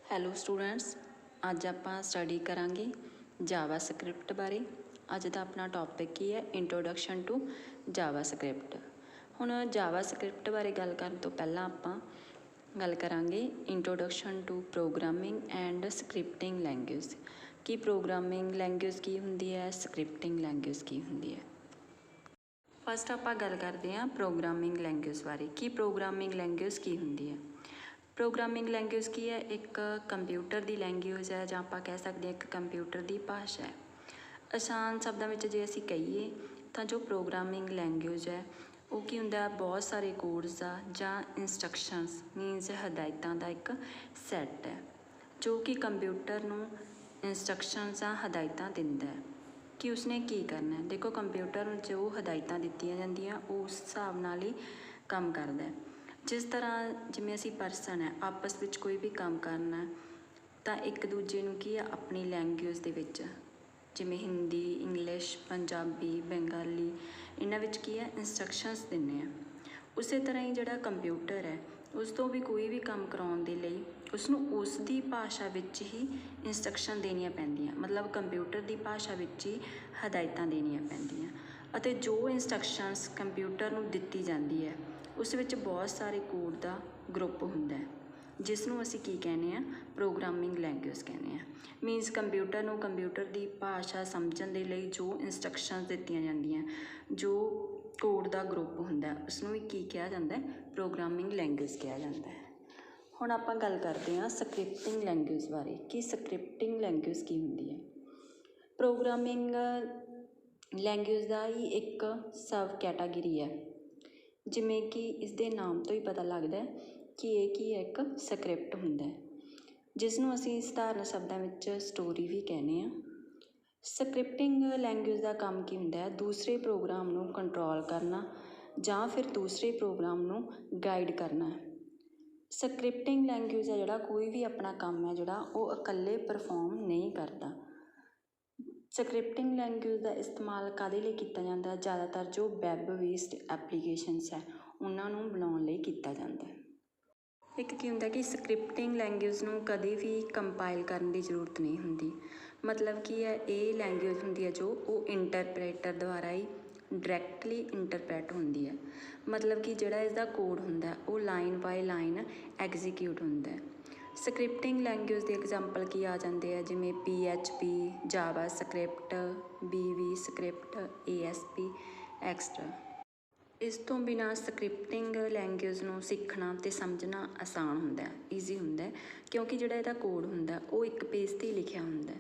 Hello students, ਅੱਜ ਆਪਾਂ study ਕਰਾਂਗੇ ਜਾਵਾ ਸਕ੍ਰਿਪਟ ਬਾਰੇ। ਅੱਜ ਦਾ ਆਪਣਾ ਟੌਪਿਕ ਕੀ ਹੈ? Introduction to JavaScript. ਹੁਣ ਜਾਵਾ ਸਕ੍ਰਿਪਟ ਬਾਰੇ ਗੱਲ ਕਰਨ ਤੋਂ ਪਹਿਲਾਂ ਆਪਾਂ ਗੱਲ ਕਰਾਂਗੇ introduction to programming and scripting language. ਕਿ ਪ੍ਰੋਗਰਾਮਿੰਗ ਲੈਂਗੁਏਜ ਕੀ ਹੁੰਦੀ ਹੈ, ਸਕ੍ਰਿਪਟਿੰਗ ਲੈਂਗੁਏਜ ਕੀ ਹੁੰਦੀ ਹੈ। ਫਸਟ ਆਪਾਂ ਗੱਲ ਕਰਦੇ ਹਾਂ ਪ੍ਰੋਗਰਾਮਿੰਗ ਲੈਂਗੁਏਜ ਬਾਰੇ। ਕਿ ਪ੍ਰੋਗਰਾਮਿੰਗ ਲੈਂਗੁਏਜ ਕੀ ਹੁੰਦੀ ਹੈ। ਪ੍ਰੋਗਰਾਮਿੰਗ ਲੈਂਗੁਏਜ ਕੀ ਹੈ? ਇੱਕ ਕੰਪਿਊਟਰ ਦੀ ਲੈਂਗੁਏਜ ਹੈ, ਜਾਂ ਆਪਾਂ ਕਹਿ ਸਕਦੇ ਹਾਂ ਇੱਕ ਕੰਪਿਊਟਰ ਦੀ ਭਾਸ਼ਾ ਹੈ। ਆਸਾਨ ਸ਼ਬਦਾਂ ਵਿੱਚ ਜੇ ਅਸੀਂ ਕਹੀਏ ਤਾਂ ਜੋ ਪ੍ਰੋਗਰਾਮਿੰਗ ਲੈਂਗੁਏਜ ਹੈ ਉਹ ਕੀ ਹੁੰਦਾ? ਬਹੁਤ ਸਾਰੇ ਕੋਡਸ ਦਾ ਜਾਂ ਇੰਸਟਰਕਸ਼ਨਸ ਮੀਨਸ ਹਦਾਇਤਾਂ ਦਾ ਇੱਕ ਸੈੱਟ ਹੈ ਜੋ ਕਿ ਕੰਪਿਊਟਰ ਨੂੰ ਇੰਸਟਰਕਸ਼ਨਸ ਜਾਂ ਹਦਾਇਤਾਂ ਦਿੰਦਾ ਹੈ ਕਿ ਉਸਨੇ ਕੀ ਕਰਨਾ ਹੈ। ਦੇਖੋ, ਕੰਪਿਊਟਰ ਨੂੰ ਜੋ ਹਦਾਇਤਾਂ ਦਿੱਤੀਆਂ ਜਾਂਦੀਆਂ ਉਸ ਹਿਸਾਬ ਨਾਲ ਹੀ ਕੰਮ ਕਰਦਾ ਹੈ। ਜਿਸ ਤਰ੍ਹਾਂ ਜਿਵੇਂ ਅਸੀਂ ਪਰਸਨ ਹੈ, ਆਪਸ ਵਿੱਚ ਕੋਈ ਵੀ ਕੰਮ ਕਰਨਾ ਤਾਂ ਇੱਕ ਦੂਜੇ ਨੂੰ ਕੀ ਆ ਆਪਣੀ ਲੈਂਗੁਏਜ ਦੇ ਵਿੱਚ, ਜਿਵੇਂ ਹਿੰਦੀ, ਇੰਗਲਿਸ਼, ਪੰਜਾਬੀ, ਬੰਗਾਲੀ, ਇਹਨਾਂ ਵਿੱਚ ਕੀ ਹੈ ਇੰਸਟਰਕਸ਼ਨਸ ਦਿੰਦੇ ਆ। ਉਸੇ ਤਰ੍ਹਾਂ ਹੀ ਜਿਹੜਾ ਕੰਪਿਊਟਰ ਹੈ ਉਸ ਤੋਂ ਵੀ ਕੋਈ ਵੀ ਕੰਮ ਕਰਾਉਣ ਦੇ ਲਈ ਉਸਨੂੰ ਉਸ ਦੀ ਭਾਸ਼ਾ ਵਿੱਚ ਹੀ ਇੰਸਟਰਕਸ਼ਨ ਦੇਣੀਆਂ ਪੈਂਦੀਆਂ, ਮਤਲਬ ਕੰਪਿਊਟਰ ਦੀ ਭਾਸ਼ਾ ਵਿੱਚ ਹੀ ਹਦਾਇਤਾਂ ਦੇਣੀਆਂ ਪੈਂਦੀਆਂ। ਅਤੇ ਜੋ ਇੰਸਟਰਕਸ਼ਨਸ ਕੰਪਿਊਟਰ ਨੂੰ ਦਿੱਤੀ ਜਾਂਦੀ ਹੈ ਉਸ ਵਿੱਚ ਬਹੁਤ ਸਾਰੇ ਕੋਡ ਦਾ ਗਰੁੱਪ ਹੁੰਦਾ ਹੈ ਜਿਸ ਨੂੰ ਅਸੀਂ ਕੀ ਕਹਿੰਦੇ ਹਾਂ? ਪ੍ਰੋਗਰਾਮਿੰਗ ਲੈਂਗੁਏਜ ਕਹਿੰਦੇ ਹਾਂ। ਮੀਨਸ ਕੰਪਿਊਟਰ ਨੂੰ ਕੰਪਿਊਟਰ ਦੀ ਭਾਸ਼ਾ ਸਮਝਣ ਦੇ ਲਈ ਜੋ ਇੰਸਟਰਕਸ਼ਨਸ ਦਿੱਤੀਆਂ ਜਾਂਦੀਆਂ, ਜੋ ਕੋਡ ਦਾ ਗਰੁੱਪ ਹੁੰਦਾ, ਉਸਨੂੰ ਵੀ ਕੀ ਕਿਹਾ ਜਾਂਦਾ? ਪ੍ਰੋਗਰਾਮਿੰਗ ਲੈਂਗੁਏਜ ਕਿਹਾ ਜਾਂਦਾ ਹੈ। ਹੁਣ ਆਪਾਂ ਗੱਲ ਕਰਦੇ ਹਾਂ ਸਕ੍ਰਿਪਟਿੰਗ ਲੈਂਗੁਏਜ ਬਾਰੇ। ਕਿ ਸਕ੍ਰਿਪਟਿੰਗ ਲੈਂਗੁਏਜ ਕੀ ਹੁੰਦੀ ਹੈ। ਪ੍ਰੋਗਰਾਮਿੰਗ ਲੈਂਗੁਏਜ ਦਾ ਹੀ ਇੱਕ ਸਬ ਕੈਟਾਗਰੀ ਹੈ। ਜਿਵੇਂ ਕਿ ਇਸਦੇ ਨਾਮ ਤੋਂ ਹੀ ਪਤਾ ਲੱਗਦਾ ਕਿ ਇਹ ਕੀ ਹੈ? ਇੱਕ ਸਕ੍ਰਿਪਟ ਹੁੰਦਾ ਹੈ ਜਿਸ ਨੂੰ ਅਸੀਂ ਸਧਾਰਨ ਸ਼ਬਦਾਂ ਵਿੱਚ ਸਟੋਰੀ ਵੀ ਕਹਿੰਦੇ ਹਾਂ। ਸਕ੍ਰਿਪਟਿੰਗ ਲੈਂਗੁਏਜ ਦਾ ਕੰਮ ਕੀ ਹੁੰਦਾ ਹੈ? ਦੂਸਰੇ ਪ੍ਰੋਗਰਾਮ ਨੂੰ ਕੰਟਰੋਲ ਕਰਨਾ ਜਾਂ ਫਿਰ ਦੂਸਰੇ ਪ੍ਰੋਗਰਾਮ ਨੂੰ ਗਾਈਡ ਕਰਨਾ। ਸਕ੍ਰਿਪਟਿੰਗ ਲੈਂਗੁਏਜ ਹੈ ਜਿਹੜਾ ਕੋਈ ਵੀ ਆਪਣਾ ਕੰਮ ਹੈ ਜਿਹੜਾ ਉਹ ਇਕੱਲੇ ਪਰਫੋਰਮ ਨਹੀਂ ਕਰਦਾ। ਸਕ੍ਰਿਪਟਿੰਗ ਲੈਂਗੁਏਜ ਦਾ ਇਸਤੇਮਾਲ ਕਾਹਦੇ ਲਈ ਕੀਤਾ ਜਾਂਦਾ? ਜ਼ਿਆਦਾਤਰ ਜੋ ਵੈੱਬ ਬੇਸਡ ਐਪਲੀਕੇਸ਼ਨਸ ਹੈ ਉਹਨਾਂ ਨੂੰ ਬਣਾਉਣ ਲਈ ਕੀਤਾ ਜਾਂਦਾ ਹੈ। ਇੱਕ ਕੀ ਹੁੰਦਾ ਕਿ ਸਕ੍ਰਿਪਟਿੰਗ ਲੈਂਗੁਏਜ ਨੂੰ ਕਦੇ ਵੀ ਕੰਪਾਈਲ ਕਰਨ ਦੀ ਜ਼ਰੂਰਤ ਨਹੀਂ ਹੁੰਦੀ। ਮਤਲਬ ਕੀ ਹੈ? ਇਹ ਲੈਂਗੁਏਜ ਹੁੰਦੀ ਹੈ ਜੋ ਉਹ ਇੰਟਰਪ੍ਰੇਟਰ ਦੁਆਰਾ ਹੀ ਡਾਇਰੈਕਟਲੀ ਇੰਟਰਪ੍ਰੇਟ ਹੁੰਦੀ ਹੈ। ਮਤਲਬ ਕਿ ਜਿਹੜਾ ਇਸਦਾ ਕੋਡ ਹੁੰਦਾ ਉਹ ਲਾਈਨ ਬਾਏ ਲਾਈਨ ਐਗਜ਼ੀਕਿਊਟ ਹੁੰਦਾ ਹੈ। ਸਕ੍ਰਿਪਟਿੰਗ ਲੈਂਗੁਏਜ ਦੇ ਐਗਜ਼ਾਮਪਲ ਕੀ ਆ ਜਾਂਦੇ ਆ? ਜਿਵੇਂ PHP, Java script, VB script, ASP extra. ਇਸ ਤੋਂ ਬਿਨਾਂ ਸਕ੍ਰਿਪਟਿੰਗ ਲੈਂਗੁਏਜ ਨੂੰ ਸਿੱਖਣਾ ਅਤੇ ਸਮਝਣਾ ਆਸਾਨ ਹੁੰਦਾ, ਈਜ਼ੀ ਹੁੰਦਾ, ਕਿਉਂਕਿ ਜਿਹੜਾ ਇਹਦਾ ਕੋਡ ਹੁੰਦਾ ਉਹ ਇੱਕ ਪੇਜ 'ਤੇ ਲਿਖਿਆ ਹੁੰਦਾ।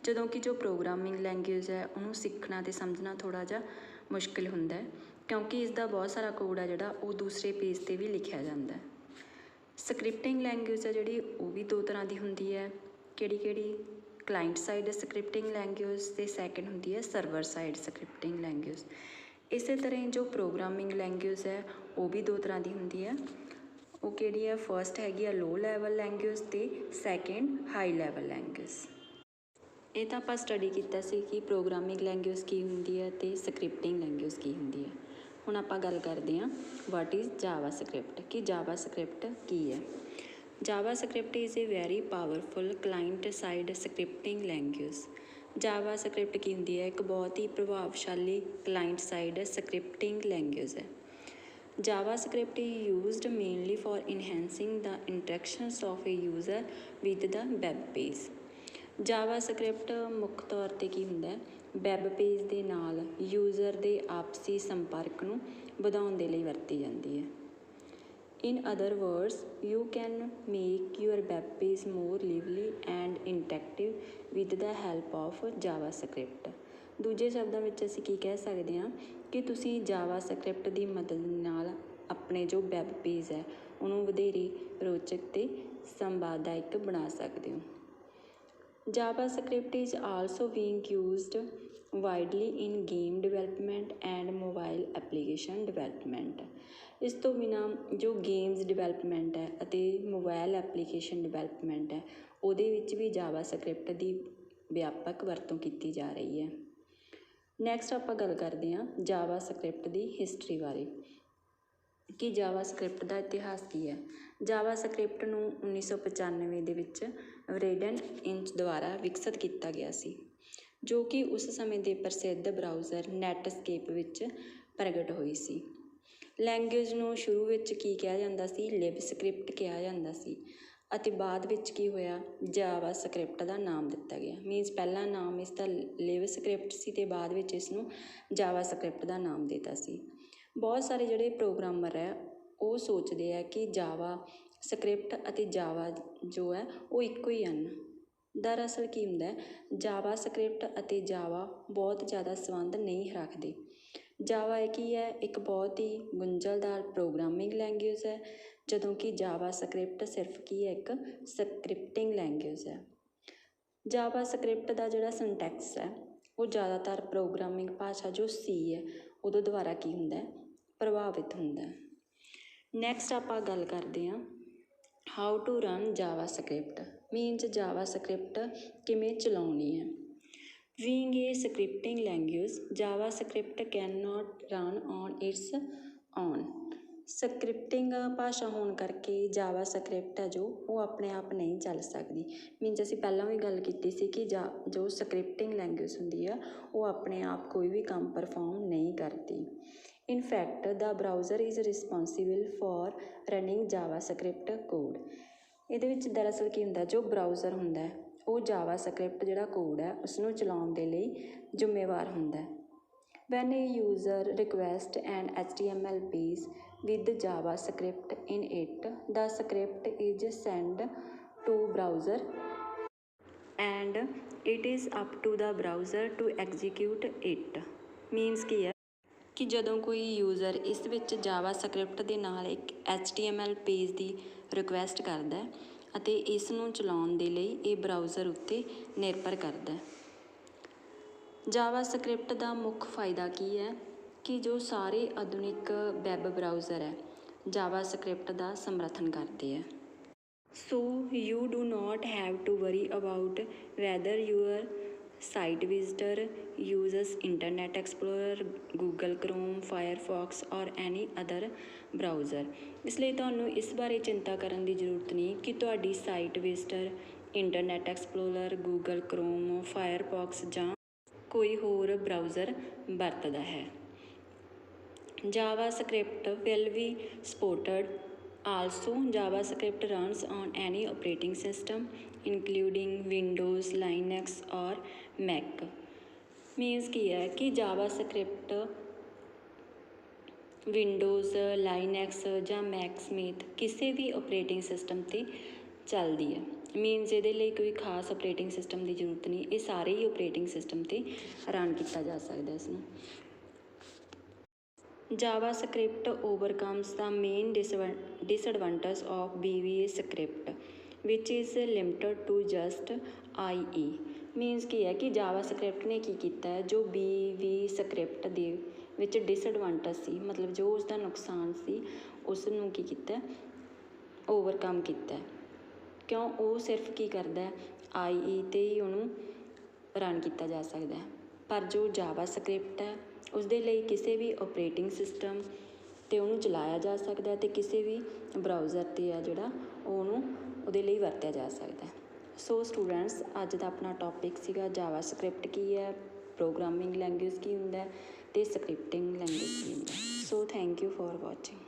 ਜਦੋਂ ਕਿ ਜੋ ਪ੍ਰੋਗਰਾਮਿੰਗ ਲੈਂਗੁਏਜ ਹੈ ਉਹਨੂੰ ਸਿੱਖਣਾ ਅਤੇ ਸਮਝਣਾ ਥੋੜ੍ਹਾ ਜਿਹਾ ਮੁਸ਼ਕਿਲ ਹੁੰਦਾ ਕਿਉਂਕਿ ਇਸਦਾ ਬਹੁਤ ਸਾਰਾ ਕੋਡ ਹੈ ਜਿਹੜਾ ਉਹ ਦੂਸਰੇ ਪੇਜ 'ਤੇ ਵੀ ਲਿਖਿਆ ਜਾਂਦਾ। ਸਕ੍ਰਿਪਟਿੰਗ ਲੈਂਗੁਏਜ ਹੈ ਜਿਹੜੀ ਉਹ ਵੀ ਦੋ ਤਰ੍ਹਾਂ ਦੀ ਹੁੰਦੀ ਹੈ। ਕਿਹੜੀ? ਕਲਾਇੰਟ ਸਾਈਡ ਸਕ੍ਰਿਪਟਿੰਗ ਲੈਂਗੁਏਜ ਅਤੇ ਸੈਕਿੰਡ ਹੁੰਦੀ ਹੈ ਸਰਵਰ ਸਾਈਡ ਸਕ੍ਰਿਪਟਿੰਗ ਲੈਂਗੁਏਜ। ਇਸੇ ਤਰ੍ਹਾਂ ਹੀ ਜੋ ਪ੍ਰੋਗਰਾਮਿੰਗ ਲੈਂਗੁਏਜ ਹੈ ਉਹ ਵੀ ਦੋ ਤਰ੍ਹਾਂ ਦੀ ਹੁੰਦੀ ਹੈ। ਉਹ ਕਿਹੜੀ ਹੈ? ਫਸਟ ਹੈਗੀ ਆ ਲੋ ਲੈਵਲ ਲੈਂਗੁਏਜ ਅਤੇ ਸੈਕਿੰਡ ਹਾਈ ਲੈਵਲ ਲੈਂਗੁਏਜ। ਇਹ ਤਾਂ ਆਪਾਂ ਸਟੱਡੀ ਕੀਤਾ ਸੀ ਕਿ ਪ੍ਰੋਗਰਾਮਿੰਗ ਲੈਂਗੁਏਜ ਕੀ ਹੁੰਦੀ ਹੈ ਅਤੇ ਸਕ੍ਰਿਪਟਿੰਗ ਲੈਂਗੁਏਜ ਕੀ ਹੁੰਦੀ ਹੈ। ਹੁਣ ਆਪਾਂ ਗੱਲ ਕਰਦੇ ਹਾਂ ਵਾਟ ਇਜ਼ ਜਾਵਾ ਸਕ੍ਰਿਪਟ। ਕਿ ਜਾਵਾ ਸਕ੍ਰਿਪਟ ਕੀ ਹੈ। Java script is a very powerful client side scripting language. Java script ਕੀ ਹੁੰਦੀ ਹੈ? ਇੱਕ ਬਹੁਤ ਹੀ ਪ੍ਰਭਾਵਸ਼ਾਲੀ ਕਲਾਇੰਟ ਸਾਈਡ ਸਕ੍ਰਿਪਟਿੰਗ ਲੈਂਗੁਏਜ ਹੈ। Java script used mainly for enhancing the interactions of a user with the web page. Java script ਮੁੱਖ ਤੌਰ 'ਤੇ ਕੀ ਹੁੰਦਾ? ਵੈਬ ਪੇਜ ਦੇ ਨਾਲ ਯੂਜ਼ਰ ਦੇ ਆਪਸੀ ਸੰਪਰਕ ਨੂੰ ਵਧਾਉਣ ਦੇ ਲਈ ਵਰਤੀ ਜਾਂਦੀ ਹੈ। In other words, you can make your web page more lively and interactive with the help of Java script. ਦੂਜੇ ਸ਼ਬਦਾਂ ਵਿੱਚ ਅਸੀਂ ਕੀ ਕਹਿ ਸਕਦੇ ਹਾਂ ਕਿ ਤੁਸੀਂ ਜਾਵਾ ਸਕ੍ਰਿਪਟ ਦੀ ਮਦਦ ਨਾਲ ਆਪਣੇ ਜੋ ਵੈਬ ਪੇਜ ਹੈ ਉਹਨੂੰ ਵਧੇਰੇ ਰੋਚਕ ਅਤੇ ਸੰਵਾਦਦਾਇਕ ਬਣਾ ਸਕਦੇ ਹੋ। Java script is also being used widely in game development and mobile application development. ਇਸ ਤੋਂ ਬਿਨਾਂ ਜੋ ਗੇਮਸ ਡਿਵੈਲਪਮੈਂਟ ਹੈ ਅਤੇ ਮੋਬਾਇਲ ਐਪਲੀਕੇਸ਼ਨ ਡਿਵੈਲਪਮੈਂਟ ਹੈ ਉਹਦੇ ਵਿੱਚ ਵੀ ਜਾਵਾ ਸਕ੍ਰਿਪਟ ਦੀ ਵਿਆਪਕ ਵਰਤੋਂ ਕੀਤੀ ਜਾ ਰਹੀ ਹੈ। ਨੈਕਸਟ ਆਪਾਂ ਗੱਲ ਕਰਦੇ ਹਾਂ ਜਾਵਾ ਸਕ੍ਰਿਪਟ ਦੀ ਹਿਸਟਰੀ ਬਾਰੇ। ਕਿ ਜਾਵਾ ਸਕ੍ਰਿਪਟ ਦਾ ਇਤਿਹਾਸ ਕੀ ਹੈ। ਜਾਵਾ ਸਕ੍ਰਿਪਟ ਨੂੰ 1995 ਦੇ ਵਿੱਚ ਵਰੇਡਨ ਇੰਚ ਦੁਆਰਾ ਵਿਕਸਿਤ ਕੀਤਾ ਗਿਆ ਸੀ, ਜੋ ਕਿ ਉਸ ਸਮੇਂ ਦੇ ਪ੍ਰਸਿੱਧ ਬਰਾਊਜ਼ਰ ਨੈਟਸਕੇਪ ਵਿੱਚ ਪ੍ਰਗਟ ਹੋਈ ਸੀ। ਲੈਂਗੁਏਜ ਨੂੰ ਸ਼ੁਰੂ ਵਿੱਚ ਕੀ ਕਿਹਾ ਜਾਂਦਾ ਸੀ, ਲਿਬ ਸਕ੍ਰਿਪਟ ਕਿਹਾ ਜਾਂਦਾ ਸੀ, ਅਤੇ ਬਾਅਦ ਵਿੱਚ ਕੀ ਹੋਇਆ, ਜਾਵਾ ਸਕ੍ਰਿਪਟ ਦਾ ਨਾਮ ਦਿੱਤਾ ਗਿਆ। ਮੀਨਸ ਪਹਿਲਾ ਨਾਮ ਇਸ ਦਾ ਲਿਬ ਸਕ੍ਰਿਪਟ ਸੀ ਅਤੇ ਬਾਅਦ ਵਿੱਚ ਇਸ ਨੂੰ ਜਾਵਾ ਸਕ੍ਰਿਪਟ ਦਾ ਨਾਮ ਦਿੱਤਾ ਸੀ। ਬਹੁਤ ਸਾਰੇ ਜਿਹੜੇ ਪ੍ਰੋਗਰਾਮਰ ਹੈ ਉਹ ਸੋਚਦੇ ਹੈ ਕਿ ਜਾਵਾ ਸਕ੍ਰਿਪਟ ਅਤੇ ਜਾਵਾ ਜੋ ਹੈ ਉਹ ਇੱਕੋ ਹੀ ਹਨ। ਦਰਅਸਲ ਕੀ ਹੁੰਦਾ ਹੈ, ਜਾਵਾ ਸਕ੍ਰਿਪਟ ਅਤੇ ਜਾਵਾ ਬਹੁਤ ਜ਼ਿਆਦਾ ਸੰਬੰਧ ਨਹੀਂ ਰੱਖਦੇ। ਜਾਵਾ ਕੀ ਹੈ, ਇੱਕ ਬਹੁਤ ਹੀ ਗੁੰਝਲਦਾਰ ਪ੍ਰੋਗਰਾਮਿੰਗ ਲੈਂਗੁਏਜ ਹੈ, ਜਦੋਂ ਕਿ ਜਾਵਾ ਸਕ੍ਰਿਪਟ ਸਿਰਫ ਕੀ ਹੈ, ਇੱਕ ਸਕ੍ਰਿਪਟਿੰਗ ਲੈਂਗੁਏਜ ਹੈ। ਜਾਵਾ ਸਕ੍ਰਿਪਟ ਦਾ ਜਿਹੜਾ ਸਿੰਟੈਕਸ ਹੈ ਉਹ ਜ਼ਿਆਦਾਤਰ ਪ੍ਰੋਗਰਾਮਿੰਗ ਭਾਸ਼ਾ ਜੋ ਸੀ ਹੈ ਉਹਦੇ ਦੁਆਰਾ ਕੀ ਹੁੰਦਾ ਹੈ, ਪ੍ਰਭਾਵਿਤ ਹੁੰਦਾ ਹੈ। ਨੈਕਸਟ ਆਪਾਂ ਗੱਲ ਕਰਦੇ ਹਾਂ how to run Java script, means Java script ਕਿਵੇਂ ਚਲਾਉਣੀ ਹੈ। Being a scripting language, Java script can not run on its own. Scripting ਭਾਸ਼ਾ ਹੋਣ ਕਰਕੇ ਜਾਵਾ ਸਕ੍ਰਿਪਟ ਹੈ ਜੋ ਉਹ ਆਪਣੇ ਆਪ ਨਹੀਂ ਚੱਲ ਸਕਦੀ। ਮੀਨਸ ਅਸੀਂ ਪਹਿਲਾਂ ਵੀ ਗੱਲ ਕੀਤੀ ਸੀ ਕਿ ਜੋ ਸਕ੍ਰਿਪਟਿੰਗ ਲੈਂਗੁਏਜ ਹੁੰਦੀ ਆ ਉਹ ਆਪਣੇ ਆਪ ਕੋਈ ਵੀ ਕੰਮ ਪਰਫੋਰਮ ਨਹੀਂ ਕਰਦੀ। In fact the browser is responsible for running Java script code. ਇਹਦੇ ਵਿੱਚ ਦਰਅਸਲ ਕੀ ਹੁੰਦਾ, ਜੋ ਬਰਾਊਜ਼ਰ ਹੁੰਦਾ ਉਹ ਜਾਵਾ ਸਕ੍ਰਿਪਟ ਜਿਹੜਾ ਕੋਡ ਹੈ ਉਸਨੂੰ ਚਲਾਉਣ ਦੇ ਲਈ ਜ਼ਿੰਮੇਵਾਰ ਹੁੰਦਾ। When a user request an HTML page with JavaScript in it, the script is sent to browser and it is up to the browser to execute it। Means ਕੀ ਹੈ ਕਿ ਜਦੋਂ ਕੋਈ ਯੂਜ਼ਰ ਇਸ ਵਿੱਚ ਜਾਵਾ ਸਕ੍ਰਿਪਟ ਦੇ ਨਾਲ ਇੱਕ HTML ਪੇਜ ਦੀ ਰਿਕੁਐਸਟ ਕਰਦਾ ਹੈ ਅਤੇ ਇਸ ਨੂੰ ਚਲਾਉਣ ਦੇ ਲਈ ਇਹ ਬਰਾਊਜ਼ਰ ਉੱਤੇ ਨਿਰਭਰ ਕਰਦਾ। ਜਾਵਾ ਸਕ੍ਰਿਪਟ ਦਾ ਮੁੱਖ ਫਾਇਦਾ ਕੀ ਹੈ ਕਿ ਜੋ ਸਾਰੇ ਆਧੁਨਿਕ ਵੈਬ ਬਰਾਊਜ਼ਰ ਹੈ ਜਾਵਾ ਸਕ੍ਰਿਪਟ ਦਾ ਸਮਰਥਨ ਕਰਦੇ ਹੈ। So you do not have to worry about whether your site visitor uses Internet Explorer, Google Chrome, Firefox ਔਰ ਐਨੀ ਅਦਰ ਬਰਾਊਜ਼ਰ। ਇਸ ਲਈ ਤੁਹਾਨੂੰ ਇਸ ਬਾਰੇ ਚਿੰਤਾ ਕਰਨ ਦੀ ਜ਼ਰੂਰਤ ਨਹੀਂ ਕਿ ਤੁਹਾਡੀ site visitor internet Explorer, Google Chrome, Firefox ਜਾਂ ਕੋਈ ਹੋਰ ਬਰਾਊਜ਼ਰ ਵਰਤਦਾ ਹੈ। JavaScript will be supported also। JavaScript runs on any operating system including Windows, Linux or Mac। Means ਕੀ ਹੈ ਕਿ JavaScript ਵਿੰਡੋਜ਼, ਲਾਈਨੈਕਸ ਜਾਂ ਮੈਕ ਸਮੇਤ ਕਿਸੇ ਵੀ ਓਪਰੇਟਿੰਗ ਸਿਸਟਮ 'ਤੇ ਚੱਲਦੀ ਹੈ। ਮੀਨਸ ਇਹਦੇ ਲਈ ਕੋਈ ਖਾਸ ਓਪਰੇਟਿੰਗ ਸਿਸਟਮ ਦੀ ਜ਼ਰੂਰਤ ਨਹੀਂ, ਇਹ ਸਾਰੇ ਹੀ ਓਪਰੇਟਿੰਗ ਸਿਸਟਮ 'ਤੇ ਰਨ ਕੀਤਾ ਜਾ ਸਕਦਾ ਇਸ ਨੂੰ। JavaScript overcomes the main disadvantage of VBA script which is limited to just IE। Means ਕੀ ਹੈ ਕਿ JavaScript ਨੇ ਕੀ ਕੀਤਾ ਹੈ, ਜੋ VB ਸਕ੍ਰਿਪਟ ਦੇ ਵਿੱਚ ਡਿਸਐਡਵਾਂਟੇਜ ਸੀ, ਮਤਲਬ ਜੋ ਉਸਦਾ ਨੁਕਸਾਨ ਸੀ ਉਸ ਨੂੰ ਕੀ ਕੀਤਾ, ਓਵਰਕਮ ਕੀਤਾ। ਕਿਉਂ, ਉਹ ਸਿਰਫ ਕੀ ਕਰਦਾ IE 'ਤੇ ਹੀ ਉਹਨੂੰ ਰਨ ਕੀਤਾ ਜਾ ਸਕਦਾ ਹੈ, ਪਰ ਜੋ ਜਾਵਾ ਸਕ੍ਰਿਪਟ ਹੈ ਉਸਦੇ ਲਈ ਕਿਸੇ ਵੀ ਓਪਰੇਟਿੰਗ ਸਿਸਟਮ 'ਤੇ ਉਹਨੂੰ ਚਲਾਇਆ ਜਾ ਸਕਦਾ ਅਤੇ ਕਿਸੇ ਵੀ ਬਰਾਊਜ਼ਰ 'ਤੇ ਆ ਜਿਹੜਾ ਉਹਨੂੰ ਉਹਦੇ ਲਈ ਵਰਤਿਆ ਜਾ ਸਕਦਾ। ਸੋ ਸਟੂਡੈਂਟਸ, ਅੱਜ ਦਾ ਆਪਣਾ ਟੋਪਿਕ ਸੀਗਾ ਜਾਵਾ ਸਕ੍ਰਿਪਟ ਕੀ ਹੈ, ਪ੍ਰੋਗਰਾਮਿੰਗ ਲੈਂਗੁਏਜ ਕੀ ਹੁੰਦਾ ਅਤੇ ਸਕ੍ਰਿਪਟਿੰਗ ਲੈਂਗੁਏਜ ਕੀ ਹੁੰਦਾ। So thank you for watching.